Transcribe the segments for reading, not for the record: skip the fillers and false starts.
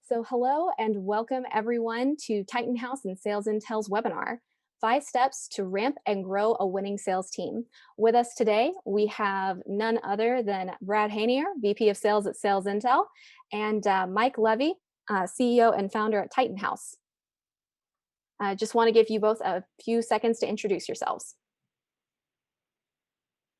So, hello and welcome everyone to Titan House and Sales Intel's webinar, 5 Steps to Ramp and Grow a Winning Sales Team. With us today, we have none other than Brad Hanier, VP of Sales at Sales Intel, and Mike Levy, CEO and founder at Titan House. I just want to give you both a few seconds to introduce yourselves.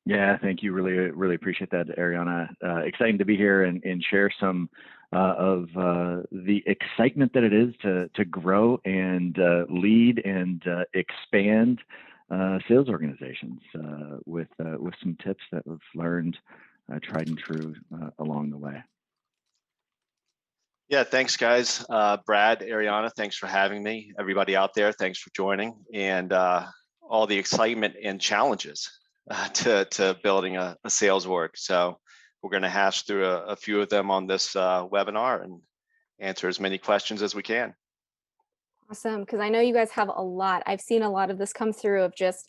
Yeah, thank you. Really appreciate that, Ariana. Exciting to be here and share some of the excitement that it is to grow and lead and expand sales organizations with some tips that we've learned, tried and true along the way. Yeah, thanks, guys. Brad, Ariana, thanks for having me. Everybody out there, thanks for joining, and all the excitement and challenges to building a sales org. So we're going to hash through a few of them on this webinar and answer as many questions as we can. Awesome, because I know you guys have a lot. I've seen a lot of this come through of just,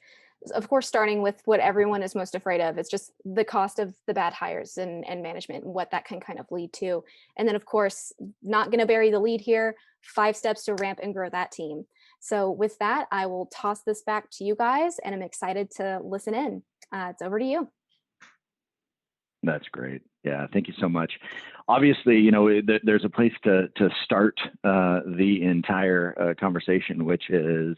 of course, starting with what everyone is most afraid of. It's just the cost of the bad hires and management and what that can kind of lead to. And then, of course, not going to bury the lead here, 5 steps to ramp and grow that team. So with that, I will toss this back to you guys, and I'm excited to listen in. It's over to you. That's great. Yeah, thank you so much. Obviously, you know, there's a place to start the entire conversation, which is,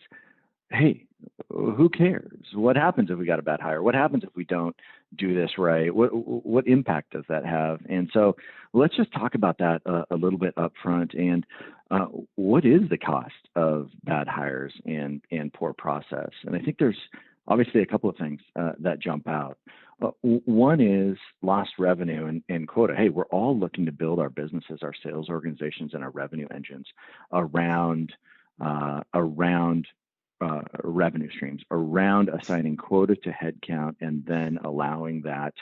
hey, who cares? What happens if we got a bad hire? What happens if we don't do this right? What impact does that have? And so let's just talk about that a little bit up front. And what is the cost of bad hires and poor process? And I think there's obviously a couple of things that jump out. One is lost revenue and quota. Hey, we're all looking to build our businesses, our sales organizations, and our revenue engines around revenue streams, around assigning quota to headcount, and then allowing that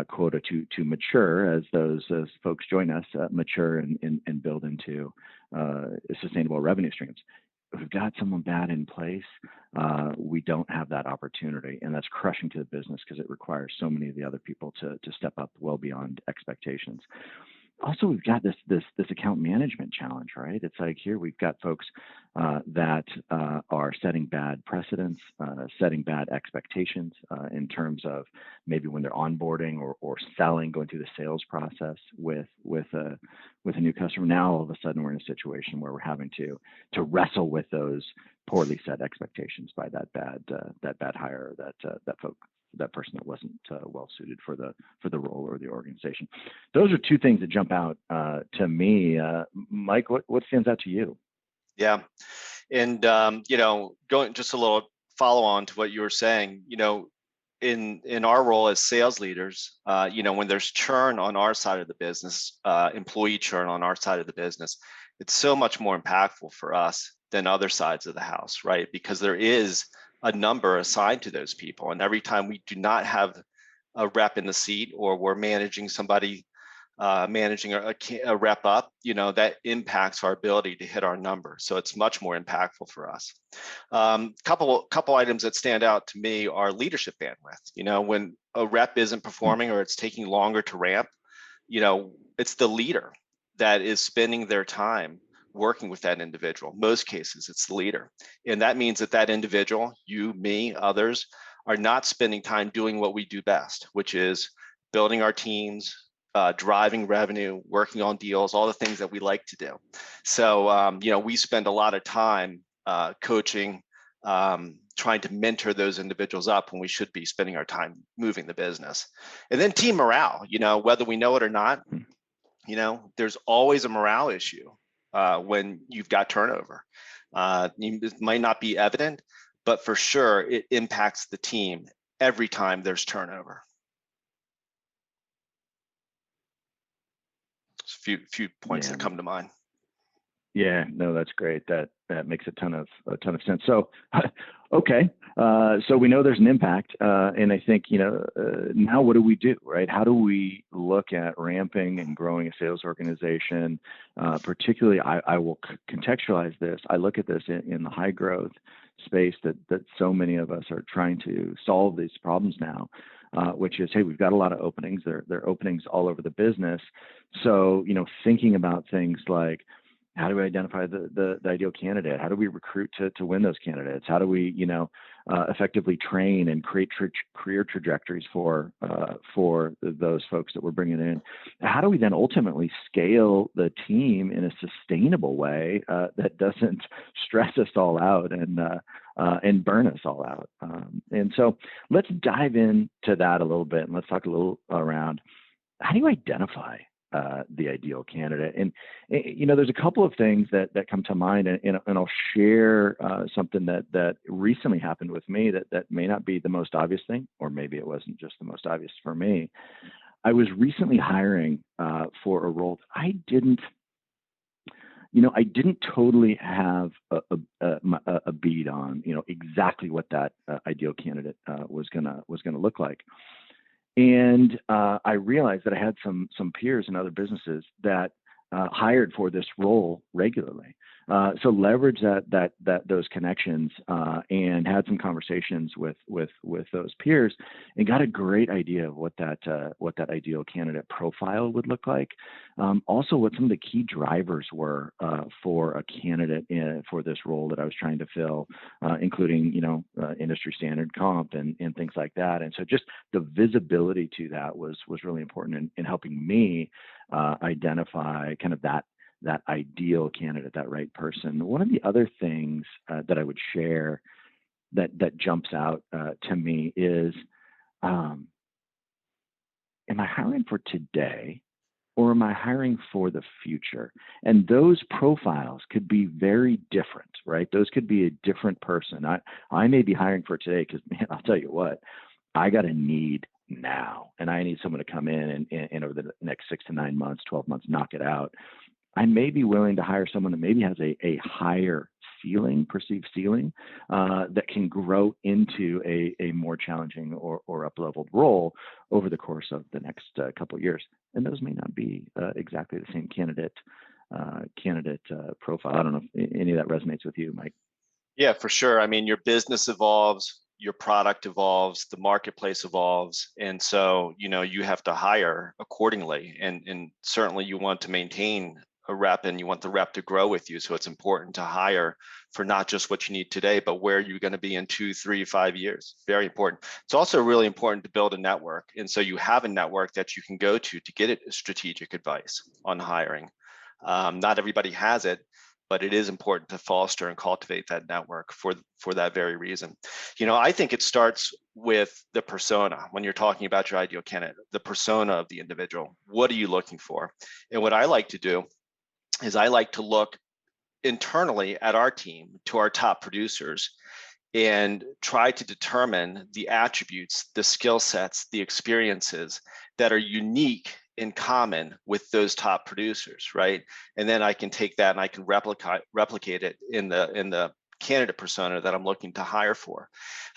quota to mature as those folks join us, mature and build into sustainable revenue streams. If we've got someone bad in place, we don't have that opportunity, and that's crushing to the business because it requires so many of the other people to step up well beyond expectations. Also, we've got this account management challenge, right? It's like here we've got folks that are setting bad precedents, setting bad expectations in terms of maybe when they're onboarding or selling, going through the sales process with a new customer. Now all of a sudden we're in a situation where we're having to wrestle with those poorly set expectations by that bad hire, that person that wasn't well suited for the role or the organization. Those are two things that jump out to me. Mike, what stands out to you? Yeah, and you know, going just a little follow on to what you were saying. You know, in our role as sales leaders, you know, when there's churn on our side of the business, employee churn on our side of the business, it's so much more impactful for us than other sides of the house, right? Because there is a number assigned to those people. And every time we do not have a rep in the seat, or we're managing somebody, managing a rep up, you know, that impacts our ability to hit our number. So it's much more impactful for us. Couple items that stand out to me are leadership bandwidth. You know, when a rep isn't performing or it's taking longer to ramp, you know, it's the leader that is spending their time working with that individual. Most cases, it's the leader. And that means that individual, you, me, others, are not spending time doing what we do best, which is building our teams, driving revenue, working on deals, all the things that we like to do. So, you know, we spend a lot of time coaching, trying to mentor those individuals up when we should be spending our time moving the business. And then team morale, you know, whether we know it or not, you know, there's always a morale issue when you've got turnover. It might not be evident, but for sure it impacts the team every time there's turnover. Just a few points that come to mind. Yeah, no, that's great. That makes a ton of sense. So, okay, so we know there's an impact, and I think, you know, now what do we do, right? How do we look at ramping and growing a sales organization? Particularly, I will contextualize this. I look at this in the high growth space that so many of us are trying to solve these problems now. Which is, hey, we've got a lot of openings. There are openings all over the business. So, you know, thinking about things like, How do we identify the ideal candidate? How do we recruit to win those candidates? How do we, effectively train and create career trajectories for those folks that we're bringing in? How do we then ultimately scale the team in a sustainable way that doesn't stress us all out and burn us all out? And so let's dive into that a little bit, and let's talk a little around how do you identify the ideal candidate? And there's a couple of things that come to mind, and I'll share something that recently happened with me that may not be the most obvious thing, or maybe it wasn't just the most obvious for me. I was recently hiring for a role that I didn't totally have a bead on, exactly what that ideal candidate was gonna look like. And I realized that I had some peers in other businesses that hired for this role regularly. So leverage those connections and had some conversations with those peers, and got a great idea of what that ideal candidate profile would look like. Also, what some of the key drivers were for a candidate for this role that I was trying to fill, including industry standard comp and things like that. And so just the visibility to that was really important in helping me identify kind of that ideal candidate, that right person. One of the other things that I would share that jumps out to me is, am I hiring for today, or am I hiring for the future? And those profiles could be very different, right? Those could be a different person. I may be hiring for today because, man, I'll tell you what, I got a need now, and I need someone to come in and over the next 6 to 9 months, 12 months, knock it out. I may be willing to hire someone that maybe has a higher perceived ceiling, that can grow into a more challenging or up-leveled role over the course of the next couple of years. And those may not be exactly the same candidate profile. I don't know if any of that resonates with you, Mike. Yeah, for sure. I mean, your business evolves, your product evolves, the marketplace evolves. And so, you have to hire accordingly. And certainly you want to maintain a rep, and you want the rep to grow with you. So it's important to hire for not just what you need today, but where you're going to be in 2, 3, 5 years. Very important. It's also really important to build a network. And so you have a network that you can go to get strategic advice on hiring. Not everybody has it, but it is important to foster and cultivate that network for that very reason. I think it starts with the persona. When you're talking about your ideal candidate, the persona of the individual, what are you looking for? And what I like to do is I like to look internally at our team, to our top producers, and try to determine the attributes, the skill sets, the experiences that are unique in common with those top producers, right? And then I can take that and I can replicate it in the candidate persona that I'm looking to hire for.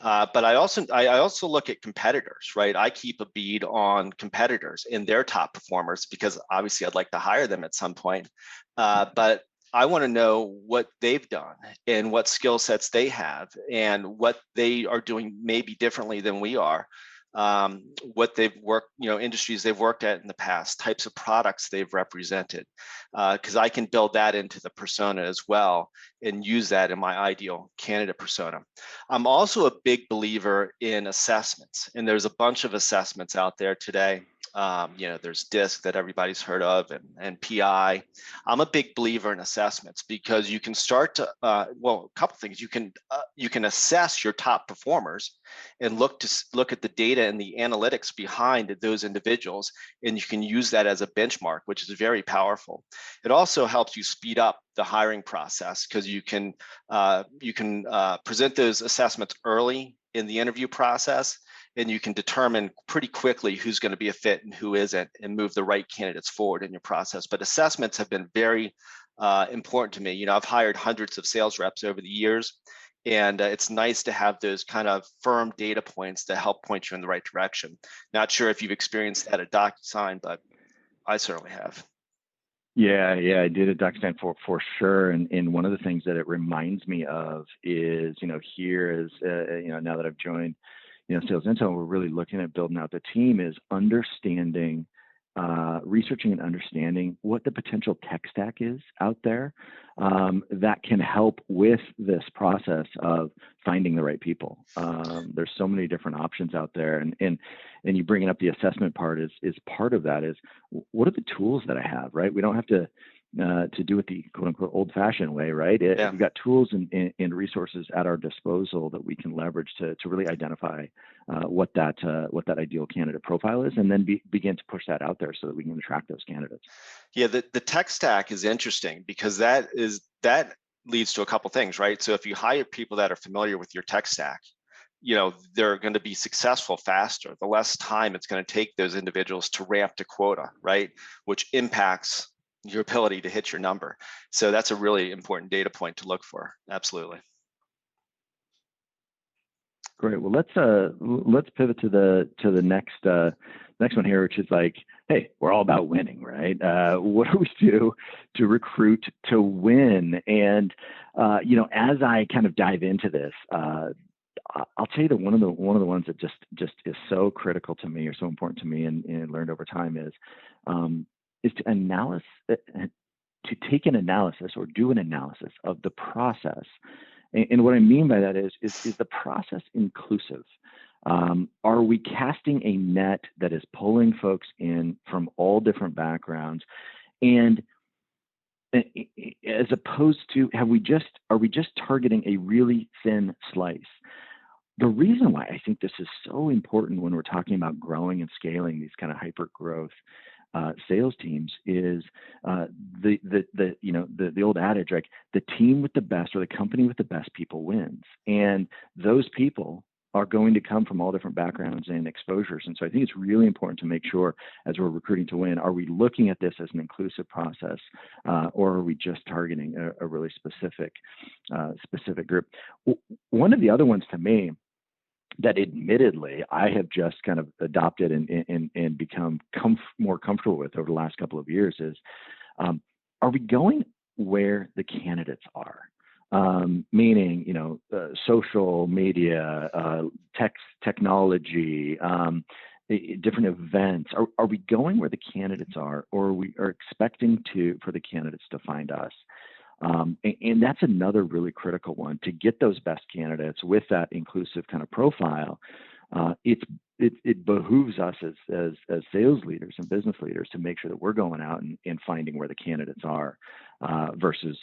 But I also look at competitors, right? I keep a bead on competitors and their top performers, because obviously I'd like to hire them at some point. But I want to know what they've done and what skill sets they have and what they are doing maybe differently than we are. What they've worked, industries they've worked at in the past, types of products they've represented, because I can build that into the persona as well and use that in my ideal candidate persona. I'm also a big believer in assessments, and there's a bunch of assessments out there today. There's DISC that everybody's heard of, and PI. I'm a big believer in assessments because you can start to, a couple things. You can assess your top performers and look at the data and the analytics behind those individuals, and you can use that as a benchmark, which is very powerful. It also helps you speed up the hiring process because you can present those assessments early in the interview process, and you can determine pretty quickly who's going to be a fit and who isn't, and move the right candidates forward in your process. But assessments have been very important to me. I've hired hundreds of sales reps over the years, and it's nice to have those kind of firm data points to help point you in the right direction. Not sure if you've experienced that at DocuSign, but I certainly have. Yeah, I did at DocuSign for sure. And one of the things that it reminds me of is, here is, now that I've joined, Sales Intel, we're really looking at building out the team, is understanding researching and understanding what the potential tech stack is out there that can help with this process of finding the right people. There's so many different options out there, and you bringing up the assessment part is part of that. Is what are the tools that I have, right? We don't have to do it the quote unquote old fashioned way, right? Yeah. We've got tools and resources at our disposal that we can leverage to really identify what that ideal candidate profile is, and then begin to push that out there so that we can attract those candidates. Yeah, the tech stack is interesting because that leads to a couple things, right? So if you hire people that are familiar with your tech stack, they're going to be successful faster. The less time it's going to take those individuals to ramp to quota, right? Which impacts your ability to hit your number. So that's a really important data point to look for. Absolutely. Great. Well, let's pivot to the next one here, which is like, hey, we're all about winning, right? What do we do to recruit to win? And as I kind of dive into this, I'll tell you that one of the ones that just is so critical to me, or so important to me, and learned over time is to take an analysis or do an analysis of the process. And what I mean by that is the process inclusive? Are we casting a net that is pulling folks in from all different backgrounds, and as opposed to are we just targeting a really thin slice? The reason why I think this is so important when we're talking about growing and scaling these kind of hyper growth sales teams is the old adage, like the team with the best or the company with the best people wins, and those people are going to come from all different backgrounds and exposures. And so I think it's really important to make sure, as we're recruiting to win, are we looking at this as an inclusive process, or are we just targeting a really specific group? One of the other ones to me that admittedly I have just kind of adopted and become more comfortable with over the last couple of years is, are we going where the candidates are? Meaning, social media, technology, different events. Are we going where the candidates are, or are we expecting for the candidates to find us? And that's another really critical one, to get those best candidates with that inclusive kind of profile. It behooves us as sales leaders and business leaders to make sure that we're going out and finding where the candidates are, versus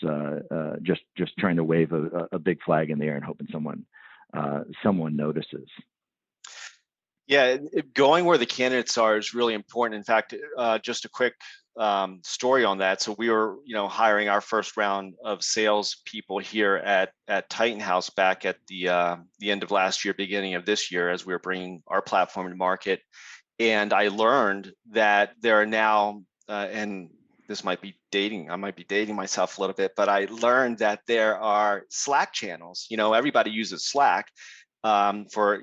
just trying to wave a big flag in the air and hoping someone notices. Yeah, going where the candidates are is really important. In fact, just a quick story on that. So we were, hiring our first round of sales people here at Titan House back at the end of last year, beginning of this year, as we were bringing our platform to market. And I learned that there are now, and this might be I might be dating myself a little bit, but I learned that there are Slack channels. Everybody uses Slack for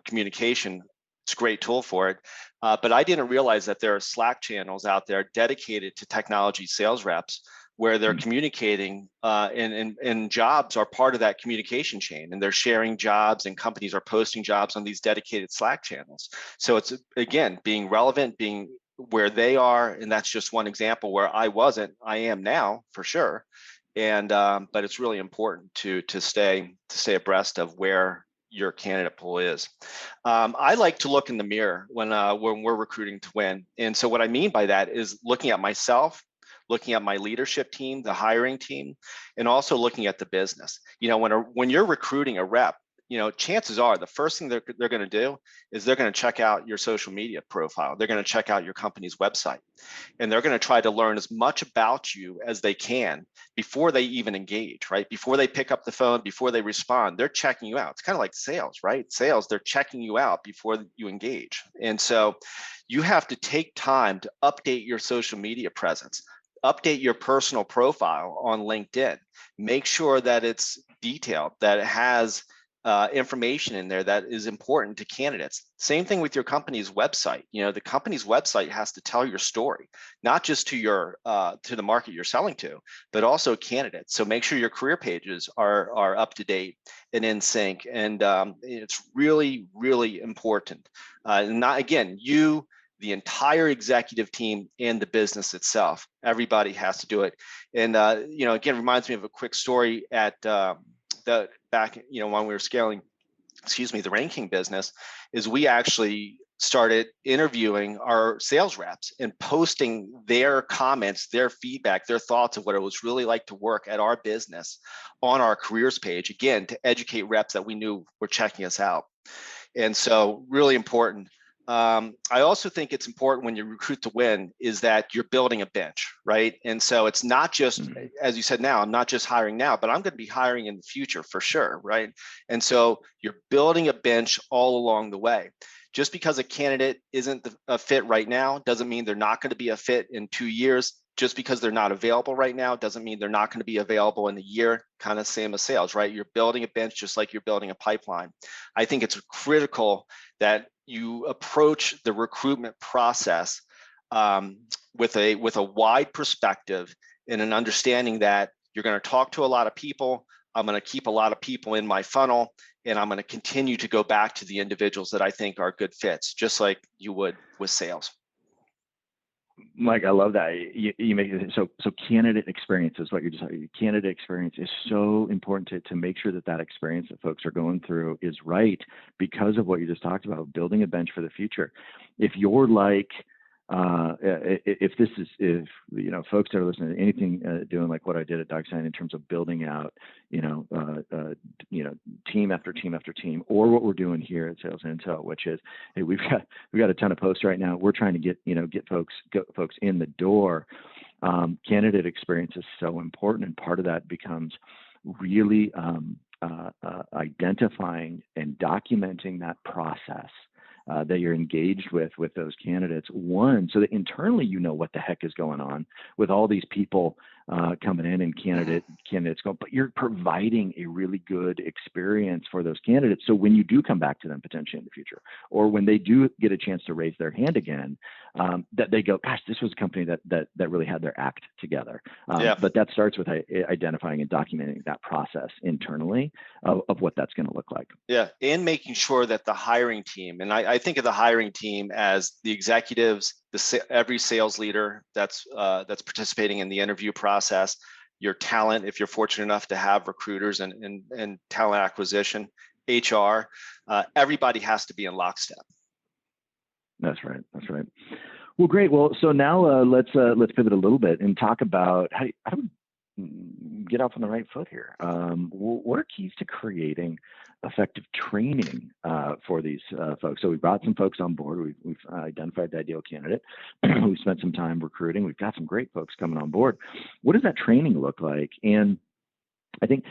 communication. It's a great tool for it, but I didn't realize that there are Slack channels out there dedicated to technology sales reps, where they're communicating, and jobs are part of that communication chain, and they're sharing jobs, and companies are posting jobs on these dedicated Slack channels. So it's, again, being relevant, being where they are, and that's just one example where I wasn't. I am now, for sure. And but it's really important to stay abreast of where your candidate pool is. I like to look in the mirror when we're recruiting to win. And so what I mean by that is looking at myself, looking at my leadership team, the hiring team, and also looking at the business. When you're recruiting a rep, chances are the first thing they're going to do is they're going to check out your social media profile. They're going to check out your company's website, and they're going to try to learn as much about you as they can before they even engage, right? Before they pick up the phone, before they respond, they're checking you out. It's kind of like sales, right? Sales, they're checking you out before you engage. And so you have to take time to update your social media presence, update your personal profile on LinkedIn, make sure that it's detailed, that it has information in there that is important to candidates. Same thing with your company's website. The company's website has to tell your story, not just to the market you're selling to, but also candidates. So make sure your career pages are up to date and in sync. And it's really, really important. Not, again, the the entire executive team and the business itself. Everybody has to do it. And again, reminds me of a quick story at the back, when we were scaling, the ranking business, is we actually started interviewing our sales reps and posting their comments, their feedback, their thoughts of what it was really like to work at our business on our careers page, again, to educate reps that we knew were checking us out. And so really important. I also think it's important when you recruit to win is that you're building a bench, right? And so it's not just, as you said now, I'm not just hiring now, but I'm going to be hiring in the future for sure, right? And so you're building a bench all along the way. Just because a candidate isn't a fit right now doesn't mean they're not going to be a fit in 2 years. Just because they're not available right now doesn't mean they're not going to be available in a year. Kind of same as sales, right? You're building a bench just like you're building a pipeline. I think it's critical that you approach the recruitment process with a wide perspective and an understanding that you're going to talk to a lot of people. I'm going to keep a lot of people in my funnel, and I'm going to continue to go back to the individuals that I think are good fits, just like you would with sales. Mike, I love that. You make it so candidate experience is what you're just saying. Candidate experience is so important to make sure that experience that folks are going through is right because of what you just talked about, building a bench for the future. If you're like, if folks that are listening to anything doing like what I did at DocSign in terms of building out, team after team after team, or what we're doing here at Sales Intel, which is, hey, we've got a ton of posts right now. We're trying to get folks in the door. Candidate experience is so important, and part of that becomes really identifying and documenting that process that you're engaged with those candidates. One, so that internally what the heck is going on with all these people coming in and candidates going, but you're providing a really good experience for those candidates. So when you do come back to them potentially in the future, or when they do get a chance to raise their hand again, that they go, gosh, this was a company that really had their act together. But that starts with identifying and documenting that process internally of what that's going to look like. Yeah, and making sure that the hiring team, and I think of the hiring team as the executives, every sales leader that's participating in the interview process, your talent, if you're fortunate enough to have recruiters and talent acquisition, HR, everybody has to be in lockstep. That's right. Well, great. Well, so now let's pivot a little bit and talk about how do we get off on the right foot here. What are keys to creating effective training for these folks? So we brought some folks on board. We've identified the ideal candidate. We've spent some time recruiting. We've got some great folks coming on board. What does that training look like? And I think,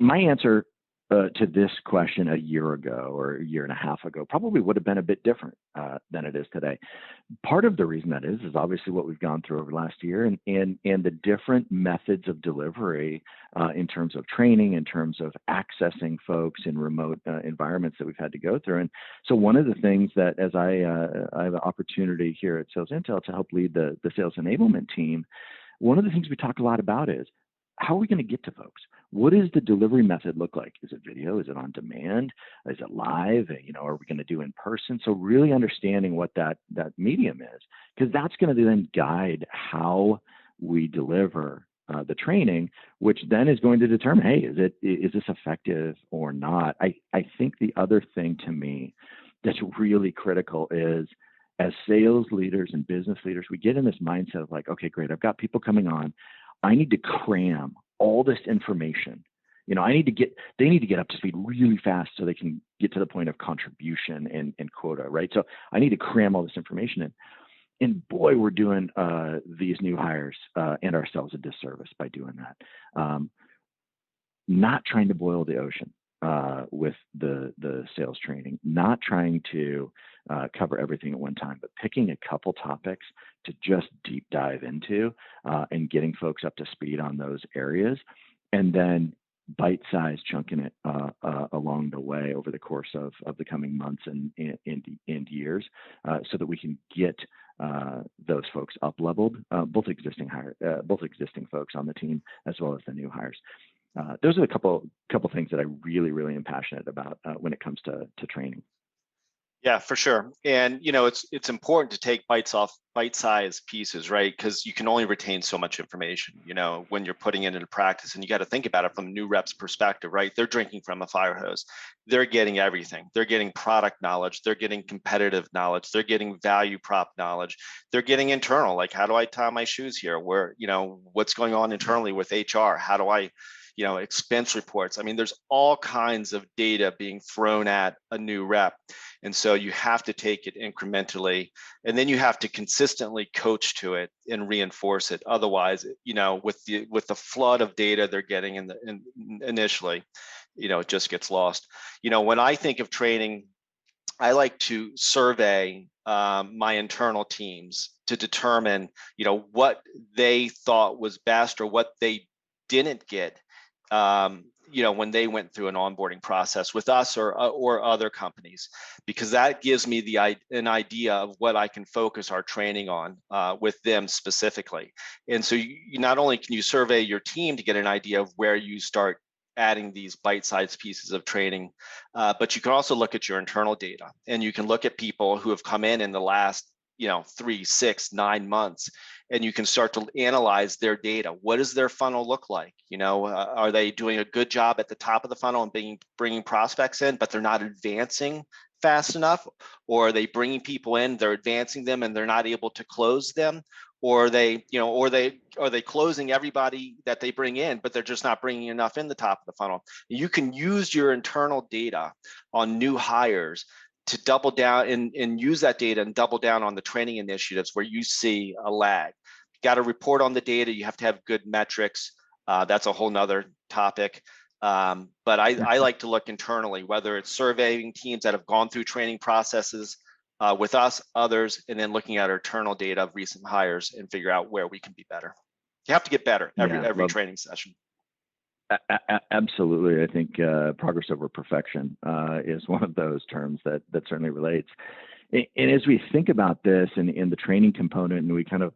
my answer to this question a year ago or a year and a half ago probably would have been a bit different than it is today. Part of the reason that is obviously what we've gone through over the last year and the different methods of delivery in terms of training, in terms of accessing folks in remote environments that we've had to go through. And so one of the things that as I have an opportunity here at Sales Intel to help lead the sales enablement team, one of the things we talk a lot about is how are we going to get to folks? What does the delivery method look like? Is it video? Is it on demand? Is it live? Are we going to do in person? So really understanding what that medium is, because that's going to then guide how we deliver the training, which then is going to determine, hey, is this effective or not? I think the other thing to me that's really critical is, as sales leaders and business leaders, we get in this mindset of like, okay, great, I've got people coming on. I need to cram all this information. They need to get up to speed really fast so they can get to the point of contribution and quota, right? So I need to cram all this information in. And boy, we're doing these new hires and ourselves a disservice by doing that. Not trying to boil the ocean with the sales training, not trying to cover everything at one time, but picking a couple topics to just deep dive into and getting folks up to speed on those areas, and then bite-sized chunking it along the way over the course of the coming months and years, so that we can get those folks up leveled, both existing folks on the team as well as the new hires. Those are the couple things that I really am passionate about when it comes to training. Yeah, for sure. And it's important to take bite-sized pieces, right? Because you can only retain so much information, when you're putting it into practice. And you got to think about it from a new rep's perspective, right? They're drinking from a fire hose. They're getting everything. They're getting product knowledge. They're getting competitive knowledge. They're getting value prop knowledge. They're getting internal, like how do I tie my shoes here? Where, what's going on internally with HR? How do I expense reports. I mean, there's all kinds of data being thrown at a new rep. And so you have to take it incrementally, and then you have to consistently coach to it and reinforce it. Otherwise, with the flood of data they're getting initially, it just gets lost. When I think of training, I like to survey my internal teams to determine, what they thought was best or what they didn't get, when they went through an onboarding process with us or other companies, because that gives me an idea of what I can focus our training on with them specifically. And so you not only can you survey your team to get an idea of where you start adding these bite-sized pieces of training, but you can also look at your internal data, and you can look at people who have come in the last 3, 6, 9 months, and you can start to analyze their data. What does their funnel look like? Are they doing a good job at the top of the funnel and bringing prospects in, but they're not advancing fast enough? Or are they bringing people in, they're advancing them, and they're not able to close them? Or are they closing everybody that they bring in, but they're just not bringing enough in the top of the funnel? You can use your internal data on new hires to double down and use that data and double down on the training initiatives where you see a lag. You got to report on the data. You have to have good metrics. That's a whole nother topic. But I like to look internally, whether it's surveying teams that have gone through training processes with us, others, and then looking at our internal data of recent hires and figure out where we can be better. You have to get better every training session. Absolutely. I think progress over perfection is one of those terms that certainly relates. And as we think about this and in the training component, and we kind of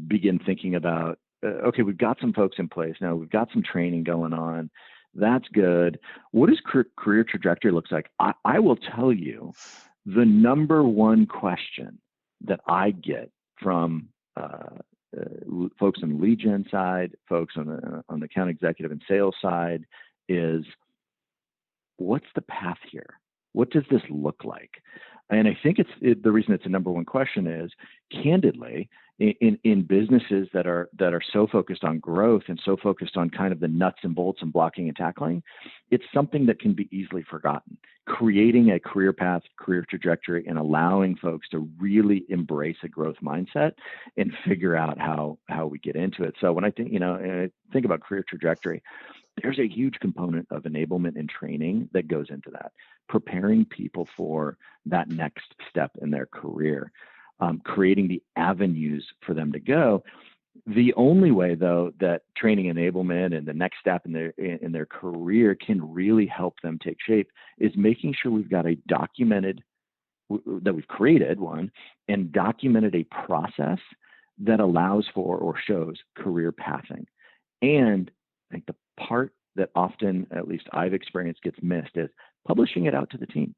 begin thinking about, okay, we've got some folks in place now, we've got some training going on. That's good. What does career trajectory looks like? I will tell you, the number one question that I get from folks on the lead gen side, folks on the account executive and sales side is, what's the path here? What does this look like? And I think the reason it's a number one question is, candidly, in businesses that are so focused on growth and so focused on kind of the nuts and bolts and blocking and tackling, it's something that can be easily forgotten. Creating a career path, career trajectory, and allowing folks to really embrace a growth mindset and figure out how we get into it. So when I think about career trajectory, there's a huge component of enablement and training that goes into that, preparing people for that next step in their career, creating the avenues for them to go. The only way, though, that training enablement and the next step in their career can really help them take shape is making sure we've got that we've created one and documented a process that allows for or shows career pathing. And I think the part that often, at least I've experienced, gets missed is publishing it out to the team,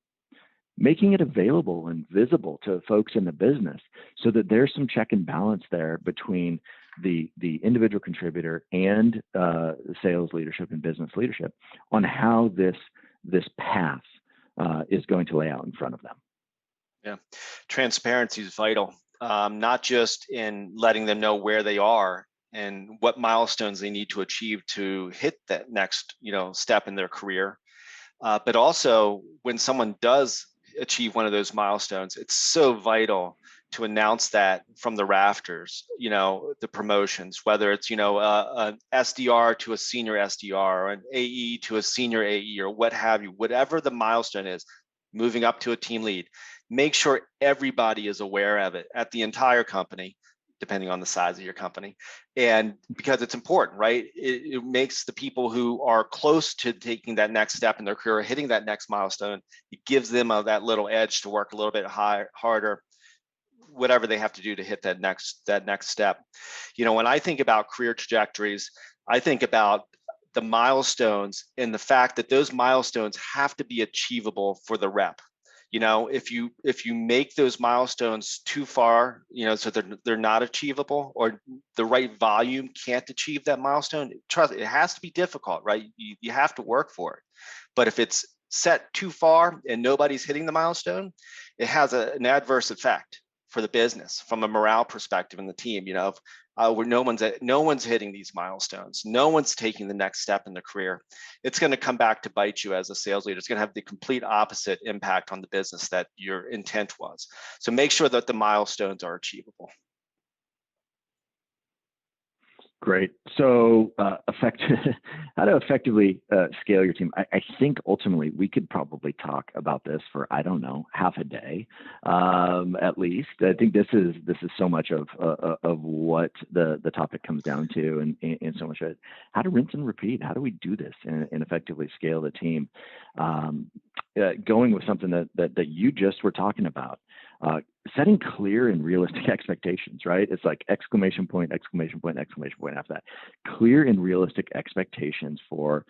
making it available and visible to folks in the business so that there's some check and balance there between the individual contributor and sales leadership and business leadership on how this path is going to lay out in front of them. Yeah, transparency is vital, not just in letting them know where they are and what milestones they need to achieve to hit that next step in their career, but also when someone does achieve one of those milestones, it's so vital to announce that from the rafters, the promotions, whether it's, an SDR to a senior SDR or an AE to a senior AE or what have you, whatever the milestone is, moving up to a team lead, make sure everybody is aware of it at the entire company, depending on the size of your company. And because it's important, right? It makes the people who are close to taking that next step in their career, hitting that next milestone, it gives them that little edge to work a little bit harder, whatever they have to do to hit that next step. When I think about career trajectories, I think about the milestones and the fact that those milestones have to be achievable for the rep. If you make those milestones too far, so they're not achievable, or the right volume can't achieve that milestone, trust it has to be difficult, right? You have to work for it. But if it's set too far and nobody's hitting the milestone, it has an adverse effect for the business from a morale perspective in the team. Where no one's hitting these milestones, no one's taking the next step in their career, it's going to come back to bite you as a sales leader. It's going to have the complete opposite impact on the business that your intent was. So make sure that the milestones are achievable. Great. So how to effectively scale your team. I think ultimately we could probably talk about this for, I don't know, half a day, at least. I think this is so much of what the topic comes down to, and so much of it. How to rinse and repeat. How do we do this and effectively scale the team? Going with something that you just were talking about. Setting clear and realistic expectations, right? It's like exclamation point, exclamation point, exclamation point after that. Clear and realistic expectations for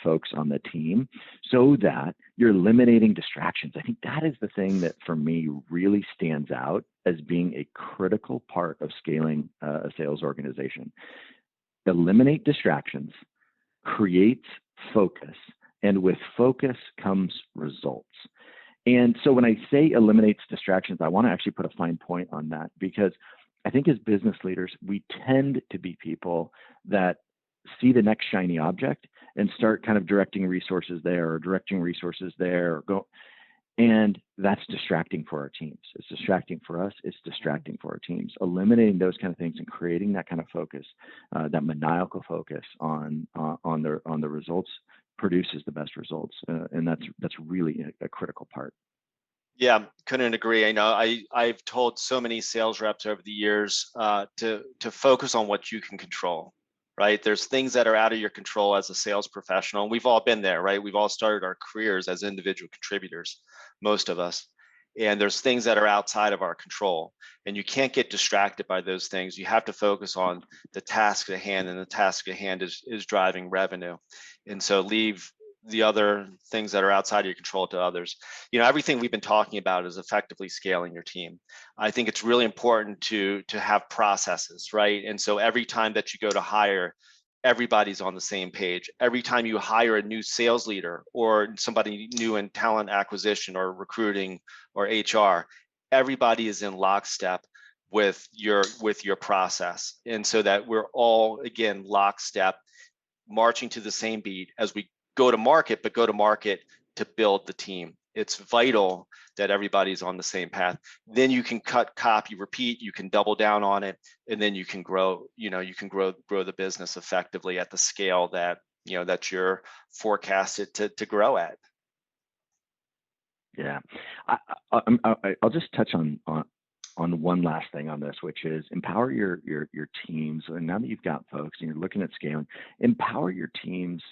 folks on the team so that you're eliminating distractions. I think that is the thing that for me really stands out as being a critical part of scaling a sales organization. Eliminate distractions, create focus, and with focus comes results. And so when I say eliminates distractions, I want to actually put a fine point on that, because I think as business leaders, we tend to be people that see the next shiny object and start kind of directing resources there or directing resources there or go. And that's distracting for our teams. It's distracting for us. It's distracting for our teams. Eliminating those kind of things and creating that kind of focus, that maniacal focus on the results, produces the best results, and that's really a critical part. Yeah, couldn't agree. I've told so many sales reps over the years to focus on what you can control. Right? There's things that are out of your control as a sales professional. And we've all been there, right? We've all started our careers as individual contributors, most of us. And there's things that are outside of our control. And you can't get distracted by those things. You have to focus on the task at hand, and the task at hand is driving revenue. And so leave the other things that are outside of your control to others. Everything we've been talking about is effectively scaling your team. I think it's really important to have processes, right? And so every time that you go to hire, everybody's on the same page. Every time you hire a new sales leader or somebody new in talent acquisition or recruiting or HR, everybody is in lockstep with your process. And so that we're all, again, lockstep, marching to the same beat as we go to market, but go to market to build the team. It's vital that everybody's on the same path. Then you can cut, copy, repeat, you can double down on it, and then you can grow, grow the business effectively at the scale that, that you're forecasted to grow at. Yeah. I'll just touch on one last thing on this, which is empower your teams. And now that you've got folks and you're looking at scaling, empower your teams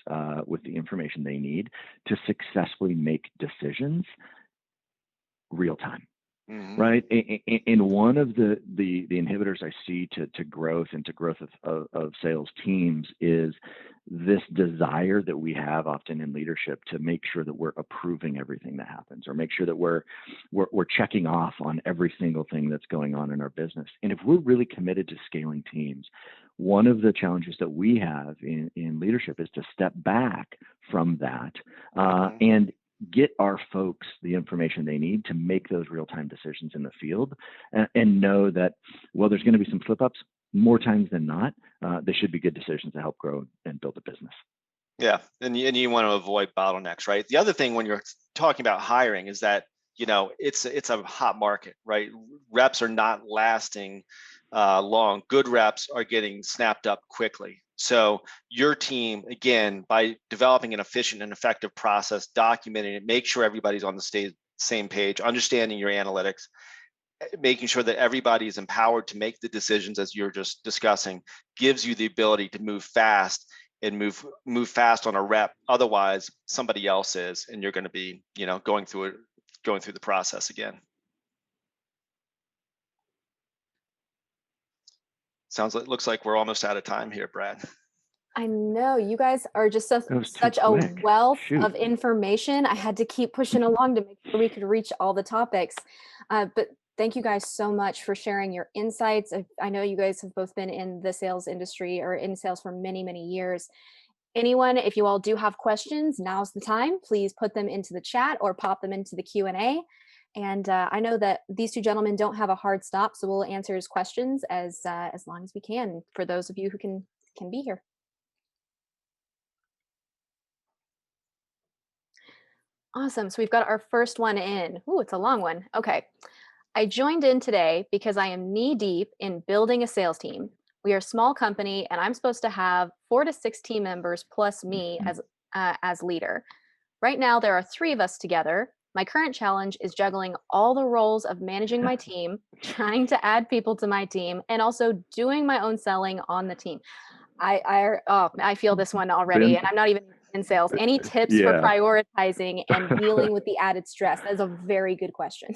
with the information they need to successfully make decisions real time. Mm-hmm. Right. And one of the inhibitors I see to growth and to growth of sales teams is this desire that we have often in leadership to make sure that we're approving everything that happens, or make sure that we're checking off on every single thing that's going on in our business. And if we're really committed to scaling teams, one of the challenges that we have in leadership is to step back from that and get our folks the information they need to make those real-time decisions in the field, and know that, well, there's going to be some slip-ups. More times than not, they should be good decisions to help grow and build a business. Yeah, and you want to avoid bottlenecks, right? The other thing when you're talking about hiring is that, it's a hot market, right? Reps are not lasting long. Good reps are getting snapped up quickly. So your team, again, by developing an efficient and effective process, documenting it, make sure everybody's on the same page, understanding your analytics, making sure that everybody is empowered to make the decisions as you're just discussing, gives you the ability to move fast and move fast on a rep. Otherwise, somebody else is, and you're going to be, going through the process again. Looks like we're almost out of time here, Brad. I know you guys are just That was too such a quick. wealth Shoot. of information. I had to keep pushing along to make sure we could reach all the topics. But thank you guys so much for sharing your insights. I know you guys have both been in the sales industry or in sales for many, many years. Anyone, if you all do have questions, now's the time. Please put them into the chat or pop them into the Q&A. And I know that these two gentlemen don't have a hard stop, so we'll answer his questions as long as we can for those of you who can be here. Awesome. So we've got our first one in. Ooh, it's a long one. Okay. I joined in today because I am knee deep in building a sales team. We are a small company, and I'm supposed to have 4 to 6 team members plus me Mhm. as leader. Right now, there are 3 of us together. My current challenge is juggling all the roles of managing my team, trying to add people to my team, and also doing my own selling on the team. I feel this one already, Been, and I'm not even in sales. Any tips for yeah. prioritizing and dealing with the added stress? That is a very good question.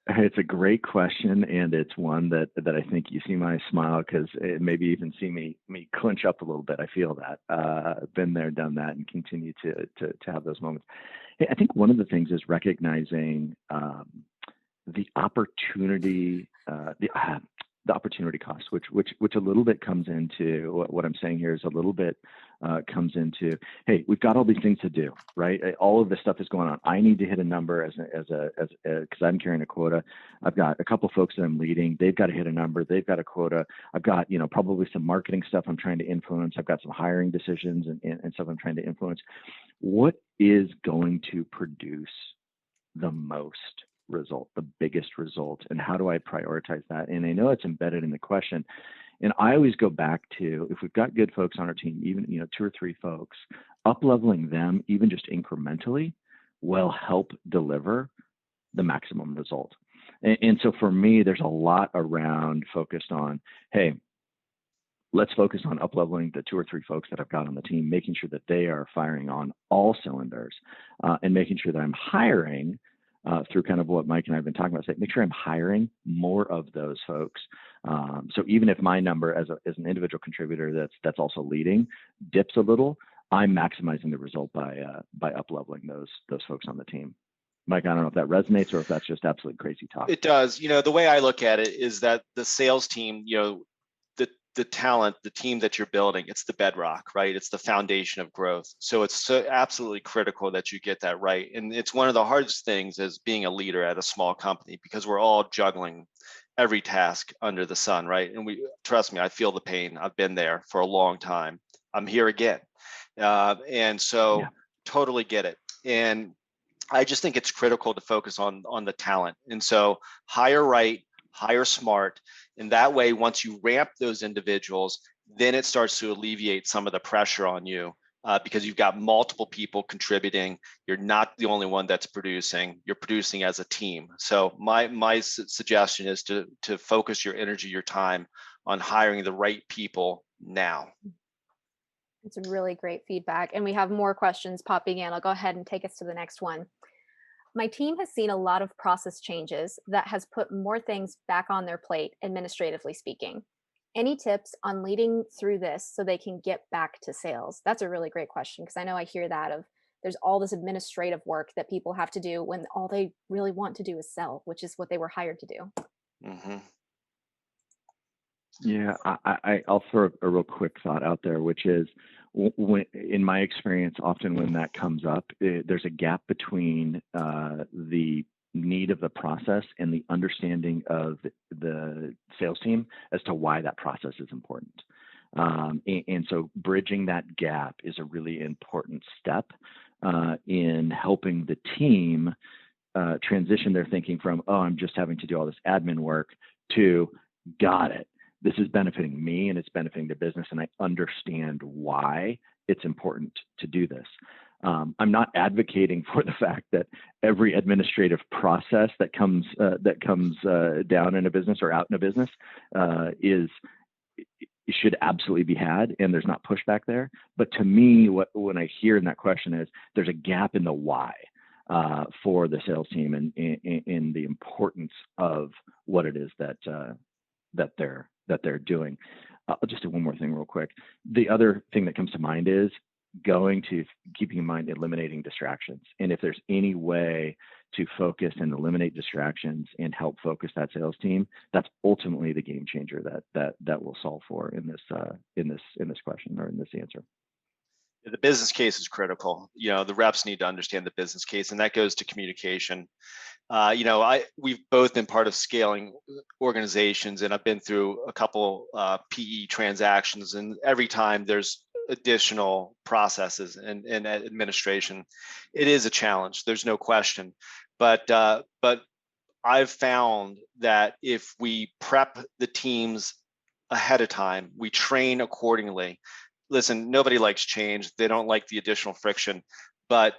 It's a great question, and it's one that I think you see my smile because it maybe even see me clench up a little bit. I feel that been there, done that, and continue to have those moments. Hey, I think one of the things is recognizing the opportunity, the opportunity cost, which a little bit comes into what I'm saying here is a little bit comes into, hey, we've got all these things to do, right? All of this stuff is going on. I need to hit a number because I'm carrying a quota. I've got a couple folks that I'm leading. They've got to hit a number. They've got a quota. I've got, probably some marketing stuff I'm trying to influence. I've got some hiring decisions and stuff I'm trying to influence. What is going to produce the most result, the biggest result, and how do I prioritize that? And I know it's embedded in the question. And I always go back to, if we've got good folks on our team, even 2 or 3 folks, up leveling them even just incrementally will help deliver the maximum result. And so for me, there's a lot around focused on, hey, let's focus on up leveling the 2 or 3 folks that I've got on the team, making sure that they are firing on all cylinders, and making sure that I'm hiring through kind of what Mike and I have been talking about. Say, make sure I'm hiring more of those folks. So even if my number as an individual contributor that's also leading dips a little, I'm maximizing the result by up leveling those folks on the team. Mike, I don't know if that resonates or if that's just absolute crazy talk. It does. The way I look at it is that the sales team, the talent, the team that you're building, it's the bedrock, right? It's the foundation of growth. So it's so absolutely critical that you get that right. And it's one of the hardest things as being a leader at a small company, because we're all juggling every task under the sun, right? And trust me, I feel the pain. I've been there for a long time. I'm here again. And so Yeah. Totally get it. And I just think it's critical to focus on the talent. And so hire right, hire smart. And that way, once you ramp those individuals, then it starts to alleviate some of the pressure on you, because you've got multiple people contributing. You're not the only one that's producing. You're producing as a team. So my suggestion is to focus your energy, your time on hiring the right people now. It's really great feedback. And we have more questions popping in. I'll go ahead and take us to the next one. My team has seen a lot of process changes that has put more things back on their plate, administratively speaking. Any tips on leading through this so they can get back to sales? That's a really great question, because I know I hear that of there's all this administrative work that people have to do when all they really want to do is sell, which is what they were hired to do. Mm-hmm. Yeah, I'll throw a real quick thought out there, which is, in my experience, often when that comes up, there's a gap between the need of the process and the understanding of the sales team as to why that process is important. And so bridging that gap is a really important step in helping the team transition their thinking from, oh, I'm just having to do all this admin work, to got it. This is benefiting me and it's benefiting the business, and I understand why it's important to do this. I'm not advocating for the fact that every administrative process that comes down in a business or out in a business should absolutely be had, and there's not pushback there. But to me, when I hear in that question is there's a gap in the why for the sales team, and in the importance of what it is that they're doing. I'll just do one more thing real quick. The other thing that comes to mind is keeping in mind eliminating distractions. And if there's any way to focus and eliminate distractions and help focus that sales team, that's ultimately the game changer that we'll solve for in this question, or in this answer. The business case is critical. The reps need to understand the business case, and that goes to communication. We've both been part of scaling organizations, and I've been through a couple PE transactions, and every time there's additional processes and administration. It is a challenge. There's no question, but I've found that if we prep the teams ahead of time, we train accordingly. Listen, nobody likes change. They don't like the additional friction, but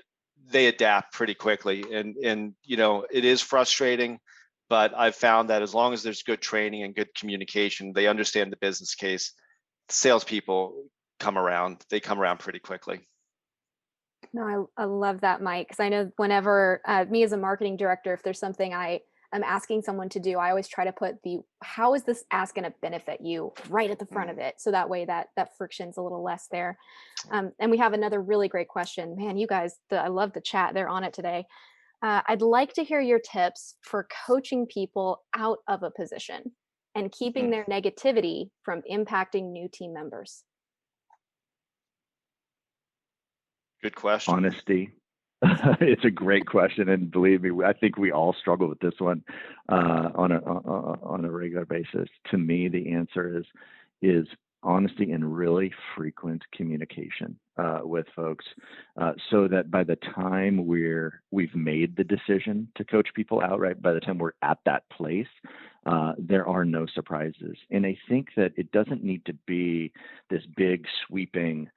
they adapt pretty quickly. And it is frustrating, but I've found that as long as there's good training and good communication, they understand the business case, salespeople come around. They come around pretty quickly. No, I love that, Mike, because I know whenever me as a marketing director, if there's something I am asking someone to do, I always try to put how is this ask going to benefit you right at the front of it, so that way that friction's a little less there. And we have another really great question. Man, you guys, I love the chat. They're on it today. I'd like to hear your tips for coaching people out of a position and keeping their negativity from impacting new team members. Good question. Honesty. It's a great question, and believe me, I think we all struggle with this one on a regular basis. To me, the answer is honesty and really frequent communication with folks, so that by the time we've made the decision to coach people outright, by the time we're at that place, there are no surprises. And I think that it doesn't need to be this big sweeping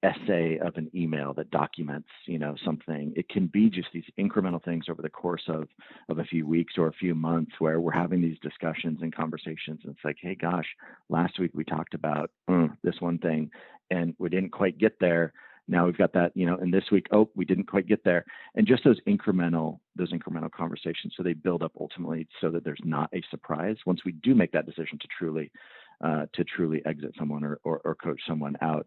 essay of an email that documents, something. It can be just these incremental things over the course of a few weeks or a few months, where we're having these discussions and conversations. And it's like, hey, gosh, last week we talked about this one thing and we didn't quite get there. Now we've got that, and this week, oh, we didn't quite get there. And just those incremental conversations, so they build up ultimately, so that there's not a surprise once we do make that decision to truly exit someone or coach someone out.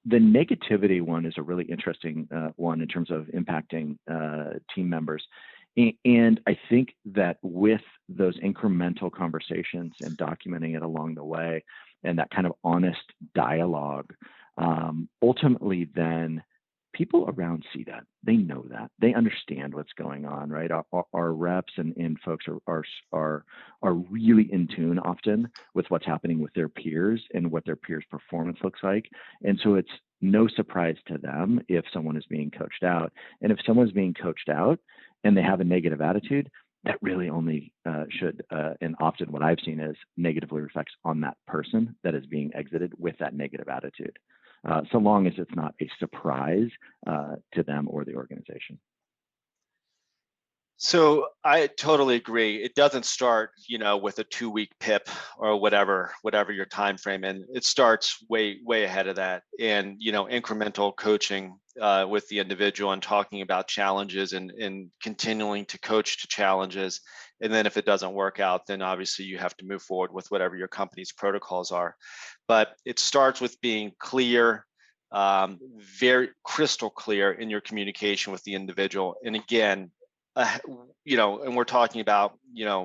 The negativity one is a really interesting one in terms of impacting team members. And I think that with those incremental conversations and documenting it along the way, and that kind of honest dialogue, ultimately then people around see that. They know that. They understand what's going on, right? Our reps and folks are really in tune often with what's happening with their peers and what their peers' performance looks like. And so it's no surprise to them if someone is being coached out. And if someone's being coached out and they have a negative attitude, that really only should, and often what I've seen is negatively reflects on that person that is being exited with that negative attitude. So long as it's not a surprise to them or the organization. So I totally agree. It doesn't start, with a 2-week PIP or whatever your time frame, and it starts way ahead of that. And incremental coaching with the individual and talking about challenges and continuing to coach to challenges. And then if it doesn't work out, then obviously you have to move forward with whatever your company's protocols are. But it starts with being clear, very crystal clear in your communication with the individual. And again, and we're talking about,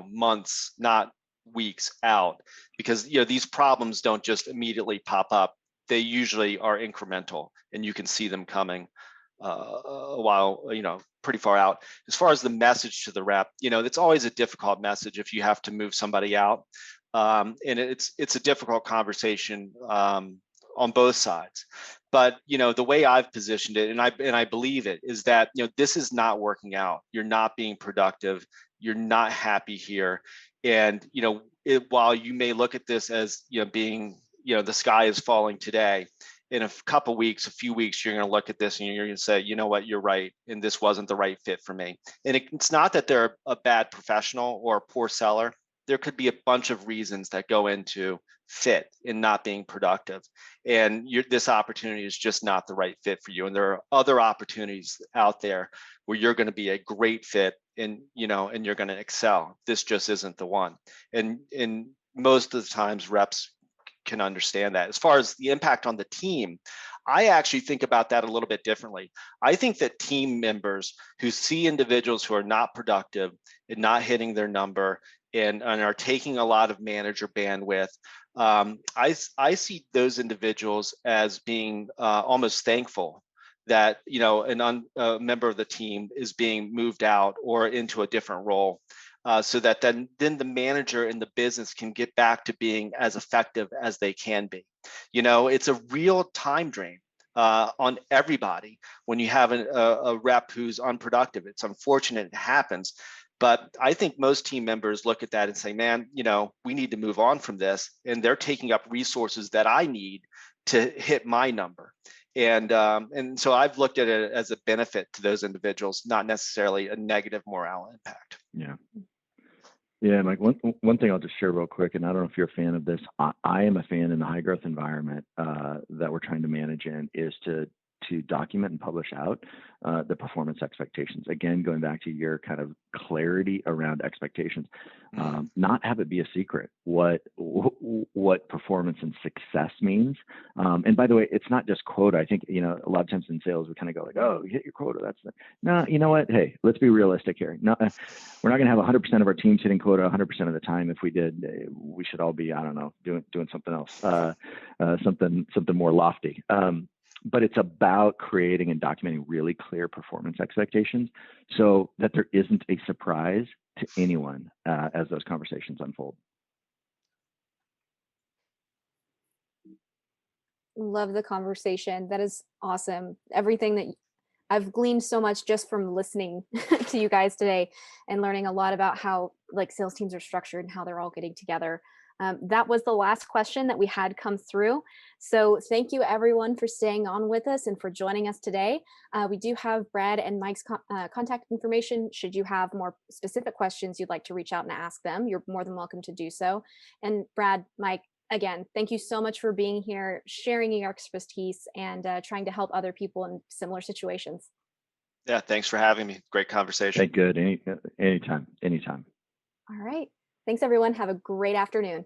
months, not weeks out, because, these problems don't just immediately pop up. They usually are incremental, and you can see them coming a while, pretty far out. As far as the message to the rep, it's always a difficult message if you have to move somebody out. And it's a difficult conversation on both sides. But the way I've positioned it, and I believe it, is that this is not working out. You're not being productive. You're not happy here. And while you may look at this as being the sky is falling today, in a few weeks, you're going to look at this and you're going to say, you know what, you're right, and this wasn't the right fit for me. And it's not that they're a bad professional or a poor seller. There could be a bunch of reasons that go into fit in not being productive, and this opportunity is just not the right fit for you. And there are other opportunities out there where you're going to be a great fit, and you're going to excel. This just isn't the one. And most of the times reps can understand that. As far as the impact on the team, I actually think about that a little bit differently. I think that team members who see individuals who are not productive and not hitting their number and are taking a lot of manager bandwidth, I see those individuals as being almost thankful that a member of the team is being moved out or into a different role, so that then the manager and the business can get back to being as effective as they can be. It's a real time drain on everybody when you have a rep who's unproductive. It's unfortunate it happens, but I think most team members look at that and say, man, we need to move on from this, and they're taking up resources that I need to hit my number. And so I've looked at it as a benefit to those individuals, not necessarily a negative morale impact. Yeah. Yeah, Mike, one thing I'll just share real quick, and I don't know if you're a fan of this. I am a fan in the high growth environment that we're trying to manage in, is to document and publish out the performance expectations. Again, going back to your kind of clarity around expectations, not have it be a secret what performance and success means. And by the way, it's not just quota. I think, a lot of times in sales, we kind of go like, oh, you hit your quota. No, you know what? Hey, let's be realistic here. No, we're not going to have 100% of our teams hitting quota 100% of the time. If we did, we should all be, I don't know, doing something else, something more lofty. But it's about creating and documenting really clear performance expectations so that there isn't a surprise to anyone as those conversations unfold. Love the conversation. That is awesome. Everything that I've gleaned so much just from listening to you guys today and learning a lot about how like sales teams are structured and how they're all getting together. That was the last question that we had come through. So thank you everyone for staying on with us and for joining us today. We do have Brad and Mike's contact information. Should you have more specific questions you'd like to reach out and ask them, you're more than welcome to do so. And Brad, Mike, again, thank you so much for being here, sharing your expertise, and trying to help other people in similar situations. Yeah, thanks for having me. Great conversation. Hey, good. Anytime. All right. Thanks, everyone. Have a great afternoon.